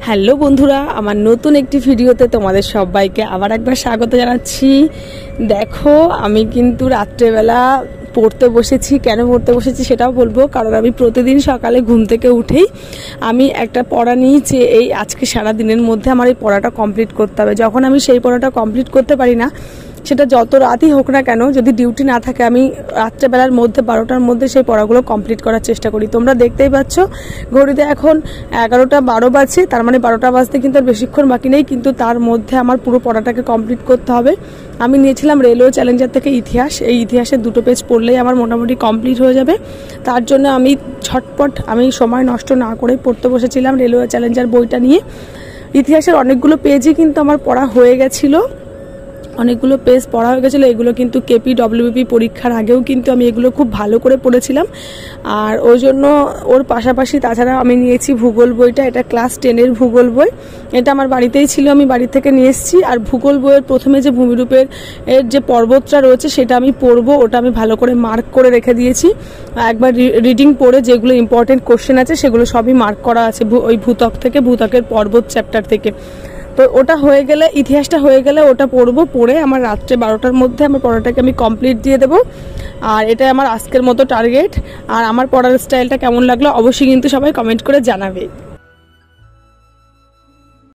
Hello বন্ধুরা, আমার নতুন একটি ভিডিওতে তোমাদের সবাইকে আবার একবার স্বাগত জানাচ্ছি। দেখো, আমি কিন্তু রাত্রেবেলা পড়তে বসেছি। কেন পড়তে বসেছি সেটাও বলবো, কারণ আমি প্রতিদিন সকালে ঘুম থেকে উঠেই আমি একটা পড়া নিই যে এই আজকে সারা দিনের মধ্যে আমার এই পড়াটা কমপ্লিট করতে হবে। যখন আমি সেই পড়াটা কমপ্লিট করতে পারি না, সেটা যত রাতই হোক না কেন, যদি ডিউটি না থাকে, আমি রাত্রেবেলার মধ্যে 12টার মধ্যে সেই পড়াগুলো কমপ্লিট করার চেষ্টা করি। তোমরা দেখতেই পাচ্ছ ঘড়িতে এখন 11টা 12 বাজছে, তার মানে 12টা বাজতে কিন্তু আর বেশিক্ষণ বাকি নেই, কিন্তু তার মধ্যে আমার পুরো পড়াটাকে কমপ্লিট করতে হবে। আমি নিয়েছিলাম রেলওয়ে চ্যালেঞ্জার থেকে ইতিহাস। এই ইতিহাসের 2 পেজ পড়লেই আমার মোটামুটি কমপ্লিট হয়ে যাবে। তার জন্য আমি ঝটপট সময় নষ্ট না করেই পড়তে বসেছিলাম রেলওয়ে চ্যালেঞ্জার বইটা নিয়ে। ইতিহাসের অনেকগুলো পেজই কিন্তু আমার পড়া হয়ে গেছিলো, অনেকগুলো পেজ পড়া হয়ে গেছিলো। এগুলো কিন্তু কেপি ডব্লিউবিপি পরীক্ষার আগেও কিন্তু আমি এগুলো খুব ভালো করে পড়েছিলাম। আর ওই জন্য ওর পাশাপাশি তাছাড়া আমি নিয়েছি ভূগোল বইটা। এটা ক্লাস 10-এর ভূগোল বই। এটা আমার বাড়িতেই ছিল, আমি বাড়ি থেকে নিয়ে এসেছি। আর ভূগোল বইয়ের প্রথমে যে ভূমিরূপের যে পর্বতটা রয়েছে সেটা আমি পড়বো, ওটা আমি ভালো করে মার্ক করে রেখে দিয়েছি। একবার রিডিং পড়ে যেগুলো ইম্পর্টেন্ট কোশ্চেন আছে সেগুলো সবই মার্ক করা আছে ওই ভূত্বক থেকে, ভূত্বকের পর্বত চ্যাপ্টার থেকে। তো ওটা হয়ে গেলে, ইতিহাসটা হয়ে গেলে ওটা পড়বো। পড়ে আমার রাত্রে 12টার মধ্যে আমার পড়াটাকে আমি কমপ্লিট দিয়ে দেবো। আর এটা আমার আজকের মতো টার্গেট। আর আমার পড়ার স্টাইলটা কেমন লাগলো অবশ্যই কিন্তু সবাই কমেন্ট করে জানাবে।